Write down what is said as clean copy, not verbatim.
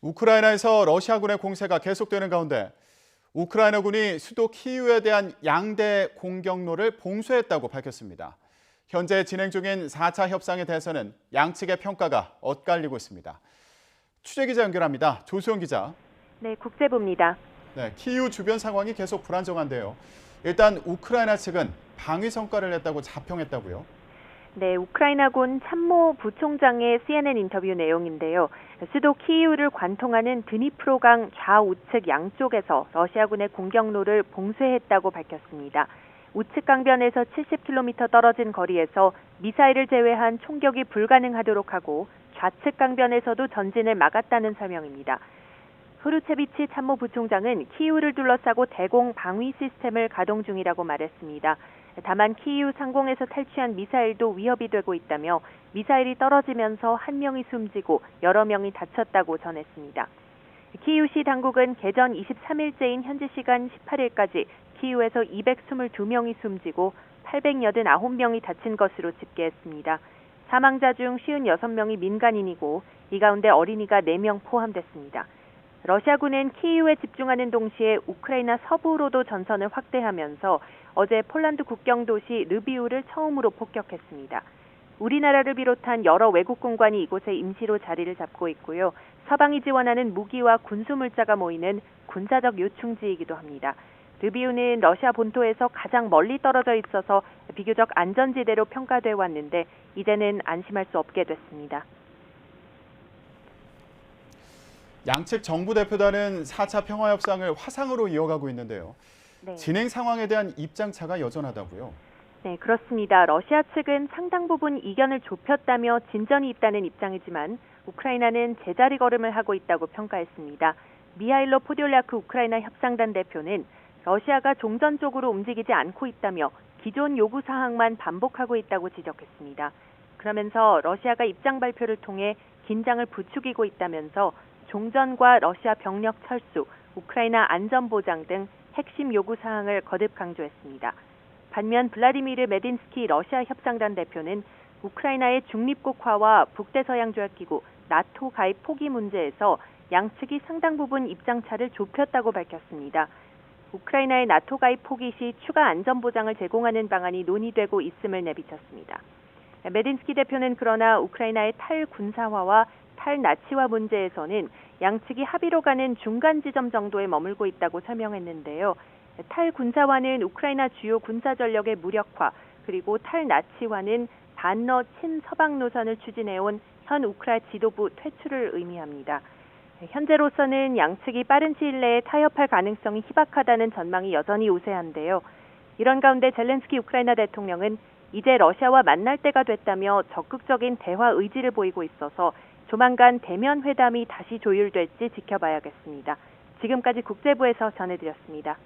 우크라이나에서 러시아군의 공세가 계속되는 가운데 우크라이나군이 수도 키이우에 대한 양대 공격로를 봉쇄했다고 밝혔습니다. 현재 진행 중인 4차 협상에 대해서는 양측의 평가가 엇갈리고 있습니다. 취재기자 연결합니다. 조수영 기자. 네, 국제부입니다. 네, 키이우 주변 상황이 계속 불안정한데요. 일단 우크라이나 측은 방위 성과를 냈다고 자평했다고요? 네, 우크라이나군 참모 부총장의 CNN 인터뷰 내용인데요. 수도 키이우를 관통하는 드니프로강 좌우측 양쪽에서 러시아군의 공격로를 봉쇄했다고 밝혔습니다. 우측 강변에서 70km 떨어진 거리에서 미사일을 제외한 총격이 불가능하도록 하고 좌측 강변에서도 전진을 막았다는 설명입니다. 후르체비치 참모부총장은 키이우를 둘러싸고 대공 방위 시스템을 가동 중이라고 말했습니다. 다만 키이우 상공에서 탈취한 미사일도 위협이 되고 있다며 미사일이 떨어지면서 한 명이 숨지고 여러 명이 다쳤다고 전했습니다. 키이우시 당국은 개전 23일째인 현지 시간 18일까지 키이우에서 222명이 숨지고 889명이 다친 것으로 집계했습니다. 사망자 중 56명이 민간인이고 이 가운데 어린이가 4명 포함됐습니다. 러시아군은 키이우에 집중하는 동시에 우크라이나 서부로도 전선을 확대하면서 어제 폴란드 국경 도시 르비우를 처음으로 폭격했습니다. 우리나라를 비롯한 여러 외국군관이 이곳에 임시로 자리를 잡고 있고요. 서방이 지원하는 무기와 군수물자가 모이는 군사적 요충지이기도 합니다. 르비우는 러시아 본토에서 가장 멀리 떨어져 있어서 비교적 안전지대로 평가돼 왔는데 이제는 안심할 수 없게 됐습니다. 양측 정부 대표단은 4차 평화협상을 화상으로 이어가고 있는데요. 네. 진행 상황에 대한 입장차가 여전하다고요? 네, 그렇습니다. 러시아 측은 상당 부분 이견을 좁혔다며 진전이 있다는 입장이지만 우크라이나는 제자리 걸음을 하고 있다고 평가했습니다. 미하일로 포듈랴크 우크라이나 협상단 대표는 러시아가 종전 쪽으로 움직이지 않고 있다며 기존 요구 사항만 반복하고 있다고 지적했습니다. 그러면서 러시아가 입장 발표를 통해 긴장을 부추기고 있다면서 종전과 러시아 병력 철수, 우크라이나 안전 보장 등 핵심 요구 사항을 거듭 강조했습니다. 반면 블라디미르 메딘스키 러시아 협상단 대표는 우크라이나의 중립국화와 북대서양조약기구 나토 가입 포기 문제에서 양측이 상당 부분 입장차를 좁혔다고 밝혔습니다. 우크라이나의 나토 가입 포기 시 추가 안전 보장을 제공하는 방안이 논의되고 있음을 내비쳤습니다. 메딘스키 대표는 그러나 우크라이나의 탈군사화와 탈나치화 문제에서는 양측이 합의로 가는 중간 지점 정도에 머물고 있다고 설명했는데요. 탈군사화는 우크라이나 주요 군사 전력의 무력화, 그리고 탈나치화는 반러 친서방 노선을 추진해온 현 우크라 지도부 퇴출을 의미합니다. 현재로서는 양측이 빠른 시일 내에 타협할 가능성이 희박하다는 전망이 여전히 우세한데요. 이런 가운데 젤렌스키 우크라이나 대통령은 이제 러시아와 만날 때가 됐다며 적극적인 대화 의지를 보이고 있어서 조만간 대면 회담이 다시 조율될지 지켜봐야겠습니다. 지금까지 국제부에서 전해드렸습니다.